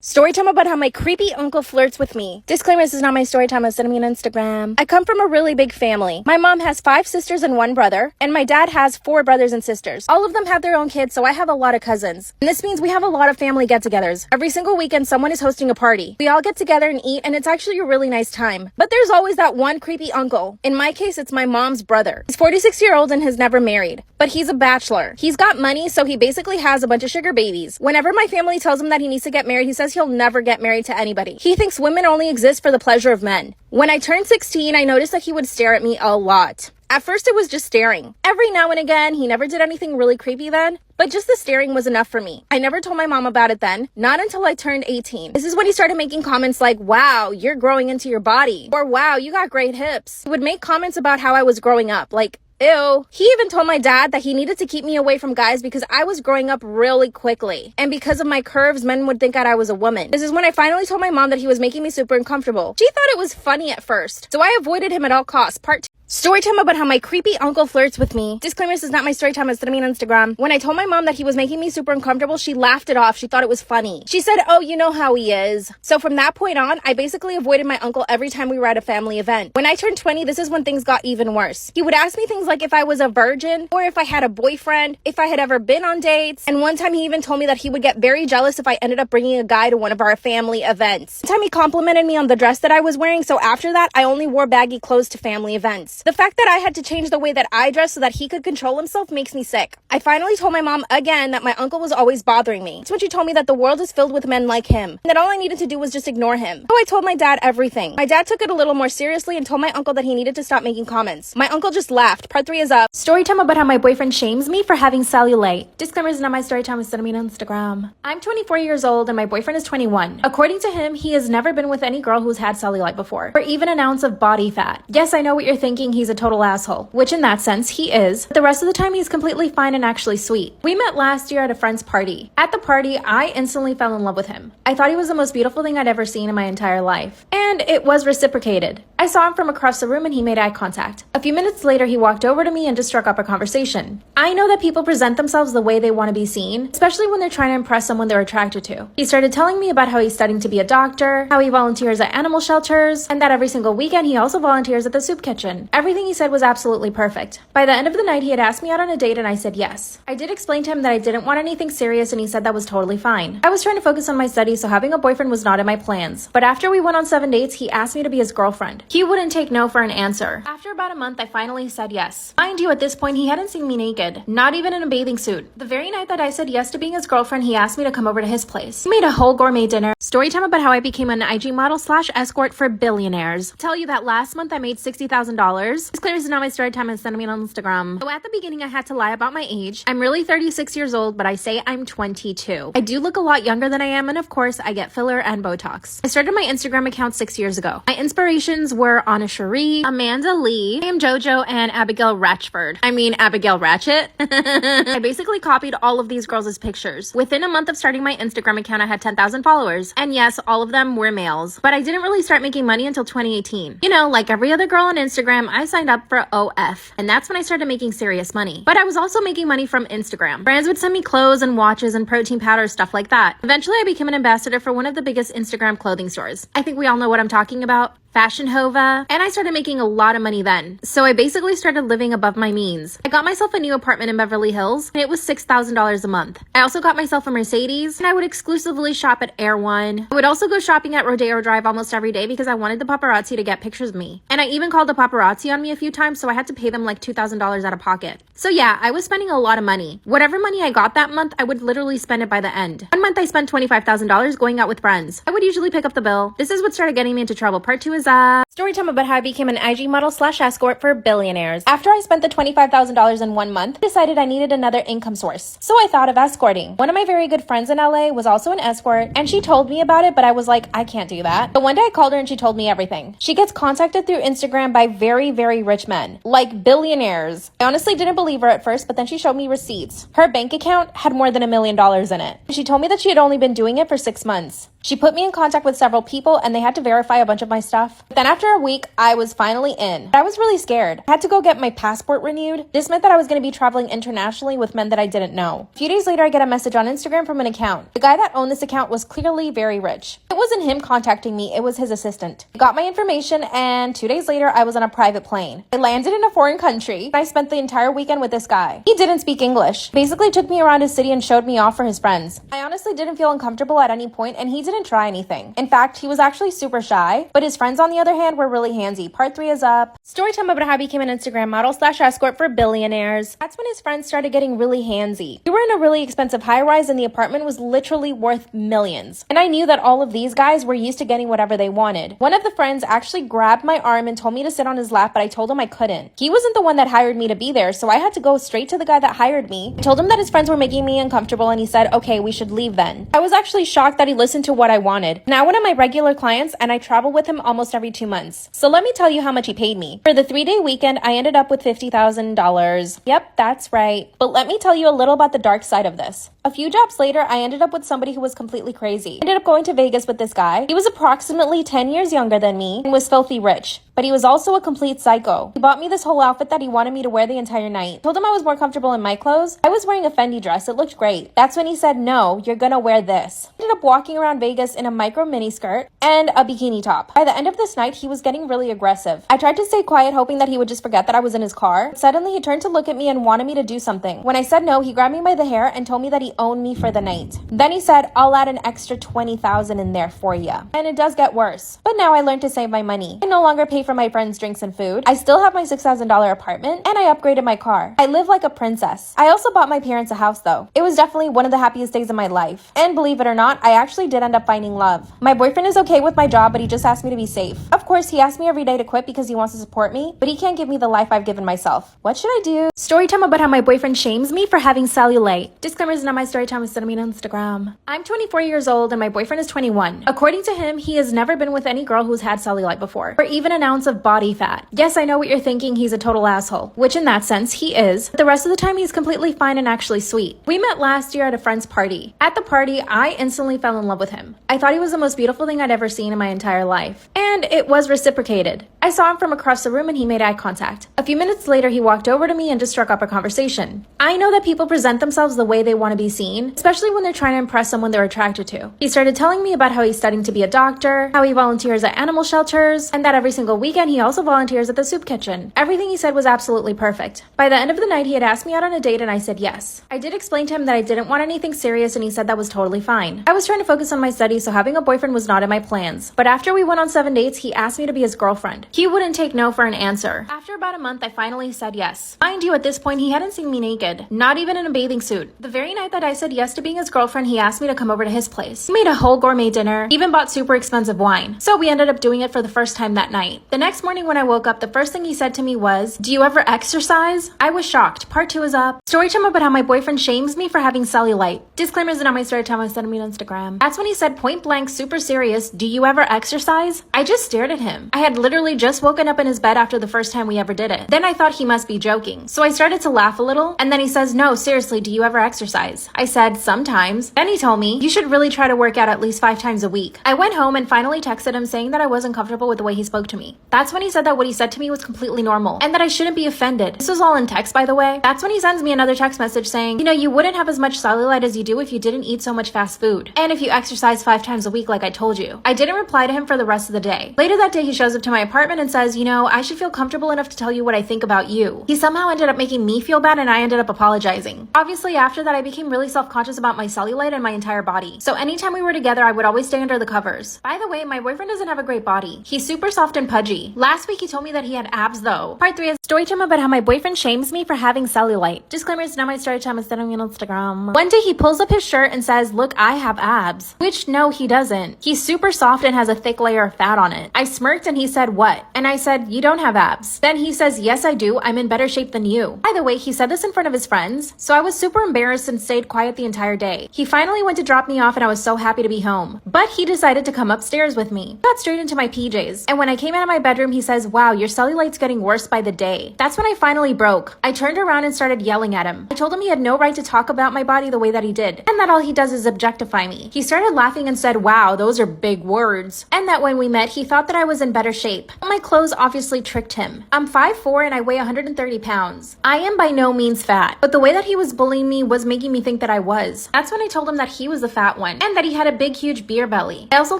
Story time about how my creepy uncle flirts with me. Disclaimer, this is not my story time. Send me on Instagram. I come from a really big family. My mom has 5 sisters and 1 brother, and my dad has 4 brothers and sisters. All of them have their own kids, so I have a lot of cousins. And this means we have a lot of family get-togethers. Every single weekend, someone is hosting a party. We all get together and eat, and it's actually a really nice time. But there's always that one creepy uncle. In my case, it's my mom's brother. He's 46-year-old and has never married, but he's a bachelor. He's got money, so he basically has a bunch of sugar babies. Whenever my family tells him that he needs to get married, he says he'll never get married to anybody. He thinks women only exist for the pleasure of men. When I turned 16, I noticed that he would stare at me a lot. At first, it was just staring. Every now and again, he never did anything really creepy then, but just the staring was enough for me. I never told my mom about it then, not until I turned 18. This is when he started making comments like, "Wow, you're growing into your body," or "Wow, you got great hips." He would make comments about how I was growing up, like, ew. He even told my dad that he needed to keep me away from guys because I was growing up really quickly. And because of my curves, men would think that I was a woman. This is when I finally told my mom that he was making me super uncomfortable. She thought it was funny at first, so I avoided him at all costs. Part 2. Story time about how my creepy uncle flirts with me. Disclaimer, this is not my story time. Send me on Instagram. When I told my mom that he was making me super uncomfortable, she laughed it off. She thought it was funny. She said, "Oh, you know how he is." So from that point on, I basically avoided my uncle every time we were at a family event. When I turned 20, this is when things got even worse. He would ask me things like if I was a virgin, or if I had a boyfriend, if I had ever been on dates. And one time he even told me that he would get very jealous if I ended up bringing a guy to one of our family events. One time he complimented me on the dress that I was wearing, so after that, I only wore baggy clothes to family events. The fact that I had to change the way that I dress so that he could control himself makes me sick. I finally told my mom again that my uncle was always bothering me. It's when she told me that the world is filled with men like him, and that all I needed to do was just ignore him. So I told my dad everything. My dad took it a little more seriously and told my uncle that he needed to stop making comments. My uncle just laughed. Part 3 is up. Story time about how my boyfriend shames me for having cellulite. Disclaimer, is not my story time. Send me on Instagram. I'm 24 years old and my boyfriend is 21. According to him, he has never been with any girl who's had cellulite before, or even an ounce of body fat. Yes, I know what you're thinking. He's a total asshole. Which in that sense, he is. But the rest of the time, he's completely fine and actually sweet. We met last year at a friend's party. At the party, I instantly fell in love with him. I thought he was the most beautiful thing I'd ever seen in my entire life. And it was reciprocated. I saw him from across the room and he made eye contact. A few minutes later, he walked over to me and just struck up a conversation. I know that people present themselves the way they want to be seen, especially when they're trying to impress someone they're attracted to. He started telling me about how he's studying to be a doctor, how he volunteers at animal shelters, and that every single weekend he also volunteers at the soup kitchen. Everything he said was absolutely perfect. By the end of the night, he had asked me out on a date and I said yes. I did explain to him that I didn't want anything serious and he said that was totally fine. I was trying to focus on my studies, so having a boyfriend was not in my plans. But after we went on 7 dates, he asked me to be his girlfriend. He wouldn't take no for an answer. After about a month, I finally said yes. Mind you, at this point, he hadn't seen me naked, not even in a bathing suit. The very night that I said yes to being his girlfriend, he asked me to come over to his place. He made a whole gourmet dinner. Story time about how I became an IG model / escort for billionaires. Tell you that last month I made $60,000. This clear is not my story time and send me on Instagram. So at the beginning, I had to lie about my age. I'm really 36 years old, but I say I'm 22. I do look a lot younger than I am, and of course, I get filler and Botox. I started my Instagram account 6 years ago. My inspirations were Anna Cherie, Amanda Lee, Sam JoJo, and Abigail Ratchford. I mean, Abigail Ratchet. I basically copied all of these girls' pictures. Within a month of starting my Instagram account, I had 10,000 followers. And yes, all of them were males. But I didn't really start making money until 2018. You know, like every other girl on Instagram, I signed up for OF. And that's when I started making serious money. But I was also making money from Instagram. Brands would send me clothes and watches and protein powders, stuff like that. Eventually, I became an ambassador for one of the biggest Instagram clothing stores. I think we all know what I'm talking about. Fashion Hova, and I started making a lot of money then. So I basically started living above my means. I got myself a new apartment in Beverly Hills, and it was $6,000 a month. I also got myself a Mercedes, and I would exclusively shop at Air One. I would also go shopping at Rodeo Drive almost every day because I wanted the paparazzi to get pictures of me. And I even called the paparazzi on me a few times, so I had to pay them like $2,000 out of pocket. So yeah, I was spending a lot of money. Whatever money I got that month, I would literally spend it by the end. One month I spent $25,000 going out with friends. I would usually pick up the bill. This is what started getting me into trouble. Part 2 is story time about how I became an IG model / escort for billionaires. After I spent the $25,000 in 1 month, I decided I needed another income source. So I thought of escorting. One of my very good friends in LA was also an escort, and she told me about it, but I was like, I can't do that. But one day I called her and she told me everything. She gets contacted through Instagram by very, very rich men, like billionaires. I honestly didn't believe her at first, but then she showed me receipts. Her bank account had more than $1 million in it. She told me that she had only been doing it for 6 months. She put me in contact with several people and they had to verify a bunch of my stuff. stuff. But then after a week, I was finally in. I was really scared. I had to go get my passport renewed. This meant that I was going to be traveling internationally with men that I didn't know. A few days later, I get a message on Instagram from an account. The guy that owned this account was clearly very rich. It wasn't him contacting me, it was his assistant. He got my information, and 2 days later, I was on a private plane. I landed in a foreign country, and I spent the entire weekend with this guy. He didn't speak English. Basically took me around his city and showed me off for his friends. I honestly didn't feel uncomfortable at any point, and he didn't try anything. In fact, he was actually super shy, but his friends on the other hand were really handsy. Part 3 is up. Storytime about how I became an Instagram model / escort for billionaires. That's when his friends started getting really handsy. We were in a really expensive high-rise and the apartment was literally worth millions. And I knew that all of these guys were used to getting whatever they wanted. One of the friends actually grabbed my arm and told me to sit on his lap, but I told him I couldn't. He wasn't the one that hired me to be there, so I had to go straight to the guy that hired me. I told him that his friends were making me uncomfortable and he said, okay, we should leave then. I was actually shocked that he listened to what I wanted. Now one of my regular clients and I travel with him almost every 2 months. So let me tell you how much he paid me. For the 3-day weekend, I ended up with $50,000. Yep, that's right. But let me tell you a little about the dark side of this. A few jobs later, I ended up with somebody who was completely crazy. I ended up going to Vegas with this guy. He was approximately 10 years younger than me and was filthy rich. But he was also a complete psycho. He bought me this whole outfit that he wanted me to wear the entire night. I told him I was more comfortable in my clothes. I was wearing a Fendi dress. It looked great. That's when he said, no, you're gonna wear this. I ended up walking around Vegas in a micro mini skirt and a bikini top. By the end of this night, he was getting really aggressive. I tried to stay quiet, hoping that he would just forget that I was in his car. Suddenly, he turned to look at me and wanted me to do something. When I said no, he grabbed me by the hair and told me that he owned me for the night. Then he said, I'll add an extra $20,000 in there for you. And it does get worse. But now I learned to save my money. I no longer pay for my friends' drinks and food. I still have my $6,000 apartment and I upgraded my car. I live like a princess. I also bought my parents a house though. It was definitely one of the happiest days of my life. And believe it or not, I actually did end up finding love. My boyfriend is okay with my job, but he just asked me to be safe. Of course, he asked me every day to quit because he wants to support me, but he can't give me the life I've given myself. What should I do? Story time about how my boyfriend shames me for having cellulite. Disclaimer is not my story time, send me on Instagram. I'm 24 years old and my boyfriend is 21. According to him, he has never been with any girl who's had cellulite before, or even an ounce of body fat. Yes, I know what you're thinking, he's a total asshole, which in that sense, he is. But the rest of the time, he's completely fine and actually sweet. We met last year at a friend's party. At the party, I instantly fell in love with him. I thought he was the most beautiful thing I'd ever seen in my entire life. And it was reciprocated. I saw him from across the room and he made eye contact. A few minutes later, he walked over to me and just struck up a conversation. I know that people present themselves the way they want to be seen, especially when they're trying to impress someone they're attracted to. He started telling me about how he's studying to be a doctor, how he volunteers at animal shelters, and that every single weekend he also volunteers at the soup kitchen. Everything he said was absolutely perfect. By the end of the night, he had asked me out on a date and I said yes. I did explain to him that I didn't want anything serious and he said that was totally fine. I was trying to focus on my studies, so having a boyfriend was not in my plans. But after we went on 7 dates, he asked me to be his girlfriend. He wouldn't take no for an answer. After about a month, I finally said yes. Mind you, at this point, he hadn't seen me naked, not even in a bathing suit. The very night that I said yes to being his girlfriend, he asked me to come over to his place. He made a whole gourmet dinner, even bought super expensive wine. So we ended up doing it for the first time that night. The next morning when I woke up, the first thing he said to me was, "Do you ever exercise?" I was shocked. Part 2 is up. Story time about how my boyfriend shames me for having cellulite. Disclaimers are not my story time, I sent me on Instagram. That's when he said point blank, super serious, "Do you ever exercise?" I just stared at him. I had literally just woken up in his bed after the first time we ever did it. Then I thought he must be joking. So I started to laugh a little, and then he says, "No, seriously, do you ever exercise?" I said, "Sometimes." Then he told me, "You should really try to work out at least 5 times a week." I went home and finally texted him saying that I wasn't comfortable with the way he spoke to me. That's when he said that what he said to me was completely normal, and that I shouldn't be offended. This was all in text, by the way. That's when he sends me another text message saying, "You know, you wouldn't have as much cellulite as you do if you didn't eat so much fast food. And if you exercise 5 times a week like I told you." I didn't reply to him for the rest of the day. Later that day, he shows up to my apartment and says, "You know, I should feel comfortable enough to tell you what I think about you." He somehow ended up making me feel bad and I ended up apologizing. Obviously, after that, I became really self-conscious about my cellulite and my entire body. So anytime we were together, I would always stay under the covers. By the way, my boyfriend doesn't have a great body. He's super soft and pudgy. Last week, he told me that he had abs though. Part 3 is story time about how my boyfriend shames me for having cellulite. Disclaimer, it's not my story time, it's sent me on Instagram. One day he pulls up his shirt and says, "Look, I have abs." Which, no, he doesn't. He's super soft and has a thick layer of fat on it. I smirked and he said, "What?" And I said, "You don't have abs." Then he says, "Yes, I do. I'm in better shape than you." By the way, he said this in front of his friends, so I was super embarrassed and stayed quiet the entire day. He finally went to drop me off and I was so happy to be home. But he decided to come upstairs with me. Got straight into my PJs. And when I came out of my bedroom, he says, "Wow, your cellulite's getting worse by the day." That's when I finally broke. I turned around and started yelling at him. I told him he had no right to talk about my body the way that he did, and that all he does is objectify me. He started laughing and said, "Wow, those are big words." And that when we met, he He thought that I was in better shape. My clothes obviously tricked him. I'm 5'4" and I weigh 130 pounds. I am by no means fat, but the way that he was bullying me was making me think that I was. That's when I told him that he was the fat one and that he had a big huge beer belly. I also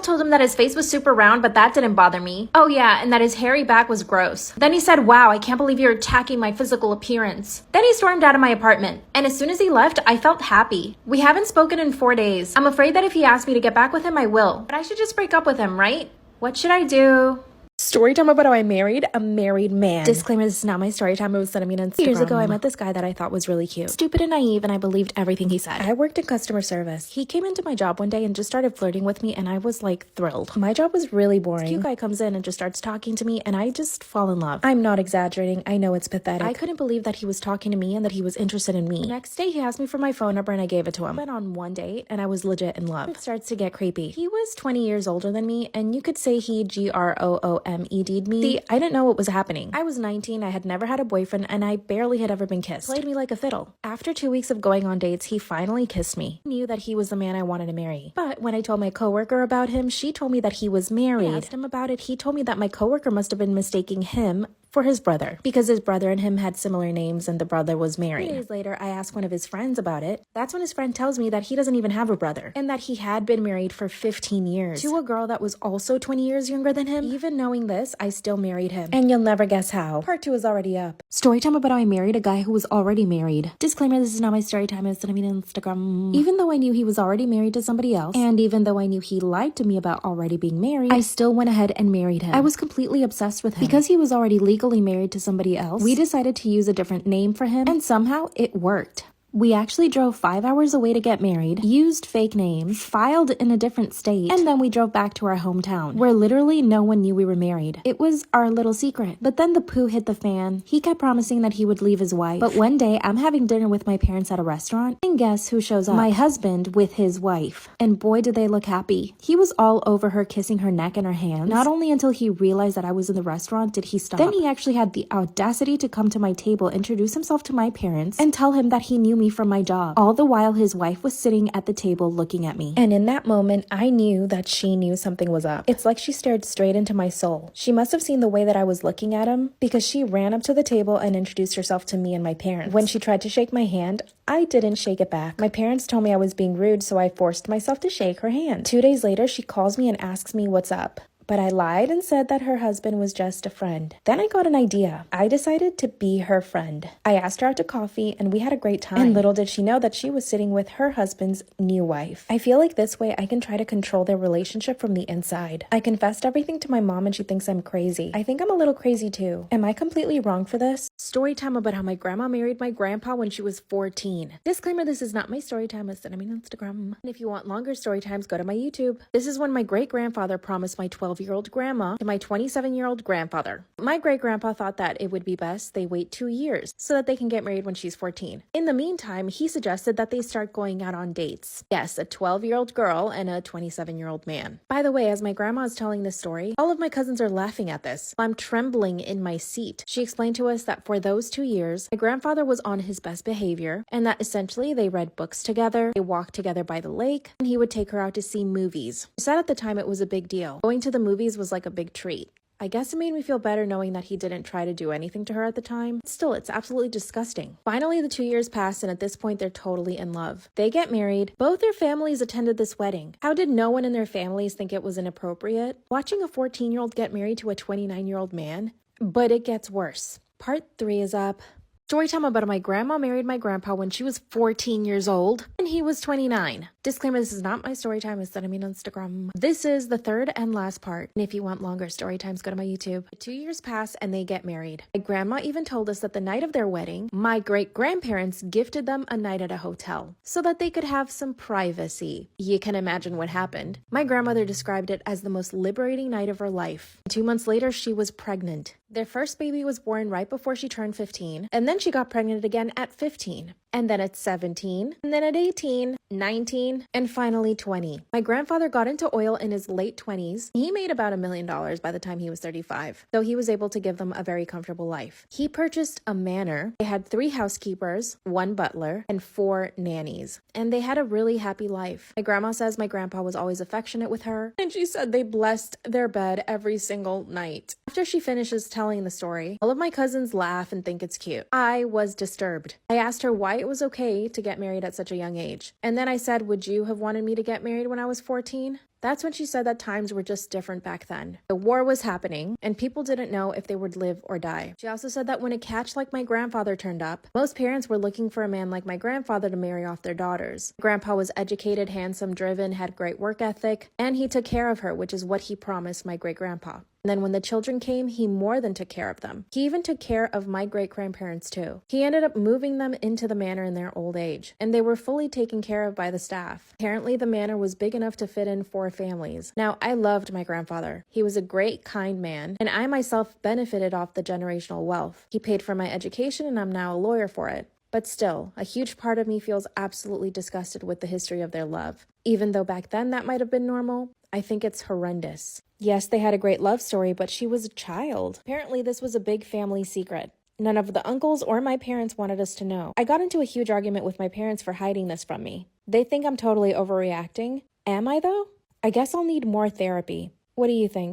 told him that his face was super round, but that didn't bother me. Oh yeah, and that his hairy back was gross. Then he said, "Wow, I can't believe you're attacking my physical appearance." Then he stormed out of my apartment, and as soon as he left, I felt happy. We haven't spoken in 4 days. I'm afraid that if he asks me to get back with him, I will. But I should just break up with him, right? What should I do? Story time about how I married a married man. Disclaimer, this is not my story time. It was sent to me on Instagram. Years ago, I met this guy that I thought was really cute. Stupid and naive, and I believed everything he said. I worked in customer service. He came into my job one day and just started flirting with me, and I was like thrilled. My job was really boring. This cute guy comes in and just starts talking to me, and I just fall in love. I'm not exaggerating. I know it's pathetic. I couldn't believe that he was talking to me and that he was interested in me. The next day, he asked me for my phone number, and I gave it to him. I went on one date, and I was legit in love. It starts to get creepy. He was 20 years older than me, and you could say he GROOMED'd me. I didn't know what was happening. I was 19, I had never had a boyfriend, and I barely had ever been kissed. Played me like a fiddle. After 2 weeks of going on dates, he finally kissed me. I knew that he was the man I wanted to marry. But when I told my coworker about him, she told me that he was married. I asked him about it. He told me that my coworker must have been mistaking him for his brother, because his brother and him had similar names and the brother was married. 2 days later, I asked one of his friends about it. That's when his friend tells me that he doesn't even have a brother and that he had been married for 15 years to a girl that was also 20 years younger than him. Even knowing this, I still married him. And you'll never guess how. Part 2 is already up. Story time about how I married a guy who was already married. Disclaimer, this is not my story time. It's on Instagram. Even though I knew he was already married to somebody else, and even though I knew he lied to me about already being married, I still went ahead and married him. I was completely obsessed with him. Because he was already legally married to somebody else, we decided to use a different name for him, and somehow it worked. We actually drove 5 hours away to get married, used fake names, filed in a different state, and then we drove back to our hometown, where literally no one knew we were married. It was our little secret. But then the poo hit the fan. He kept promising that he would leave his wife. But one day, I'm having dinner with my parents at a restaurant, and guess who shows up? My husband with his wife. And boy, did they look happy. He was all over her, kissing her neck and her hands. Not only until he realized that I was in the restaurant did he stop. Then he actually had the audacity to come to my table, introduce himself to my parents, and tell him that he knew me from my job. All the while his wife was sitting at the table looking at me. And in that moment, I knew that she knew something was up. It's like she stared straight into my soul. She must have seen the way that I was looking at him, because she ran up to the table and introduced herself to me and my parents. When she tried to shake my hand, I didn't shake it back. My parents told me I was being rude, so I forced myself to shake her hand. 2 days later, she calls me and asks me what's up. But I lied and said that her husband was just a friend. Then I got an idea. I decided to be her friend. I asked her out to coffee and we had a great time. And little did she know that she was sitting with her husband's new wife. I feel like this way I can try to control their relationship from the inside. I confessed everything to my mom and she thinks I'm crazy. I think I'm a little crazy too. Am I completely wrong for this? Story time about how my grandma married my grandpa when she was 14. Disclaimer, this is not my story time. It's on Instagram. And if you want longer story times, go to my YouTube. This is when my great-grandfather promised my 12-year-old grandma to my 27-year-old grandfather. My great-grandpa thought that it would be best they wait 2 years so that they can get married when she's 14. In the meantime, he suggested that they start going out on dates. Yes, a 12-year-old girl and a 27-year-old man. By the way, as my grandma is telling this story, all of my cousins are laughing at this. I'm trembling in my seat. She explained to us that for those 2 years, my grandfather was on his best behavior and that essentially they read books together, they walked together by the lake, and he would take her out to see movies. She said at the time it was a big deal. Going to the movies was like a big treat. I guess it made me feel better knowing that he didn't try to do anything to her at the time. Still, it's absolutely disgusting. Finally, the 2 years passed, and at this point, they're totally in love. They get married. Both their families attended this wedding. How did no one in their families think it was inappropriate? Watching a 14-year-old get married to a 29-year-old man? But it gets worse. Part 3 is up. Storytime about how my grandma married my grandpa when she was 14 years old and he was 29. Disclaimer, this is not my story time. It's on Instagram. This is the third and last part. And if you want longer story times, go to my YouTube. 2 years pass and they get married. My grandma even told us that the night of their wedding, my great-grandparents gifted them a night at a hotel so that they could have some privacy. You can imagine what happened. My grandmother described it as the most liberating night of her life. 2 months later, she was pregnant. Their first baby was born right before she turned 15, and then she got pregnant again at 15. and then at 17, and then at 18, 19, and finally 20. My grandfather got into oil in his late 20s. He made about $1 million by the time he was 35, so he was able to give them a very comfortable life. He purchased a manor. They had 3 housekeepers, 1 butler, and 4 nannies, and they had a really happy life. My grandma says my grandpa was always affectionate with her, and she said they blessed their bed every single night. After she finishes telling the story, all of my cousins laugh and think it's cute. I was disturbed. I asked her why it was okay to get married at such a young age. And then I said, would you have wanted me to get married when I was 14? That's when she said that times were just different back then. The war was happening, and people didn't know if they would live or die. She also said that when a catch like my grandfather turned up, most parents were looking for a man like my grandfather to marry off their daughters. Grandpa was educated, handsome, driven, had great work ethic, and he took care of her, which is what he promised my great-grandpa. And then when the children came, he more than took care of them. He even took care of my great-grandparents too. He ended up moving them into the manor in their old age, and they were fully taken care of by the staff. Apparently, the manor was big enough to fit in 4 families. Now, I loved my grandfather. He was a great, kind man, and I myself benefited off the generational wealth. He paid for my education, and I'm now a lawyer for it. But still, a huge part of me feels absolutely disgusted with the history of their love. Even though back then that might have been normal, I think it's horrendous. Yes, they had a great love story, but she was a child. Apparently, this was a big family secret. None of the uncles or my parents wanted us to know. I got into a huge argument with my parents for hiding this from me. They think I'm totally overreacting. Am I, though? I guess I'll need more therapy. What do you think?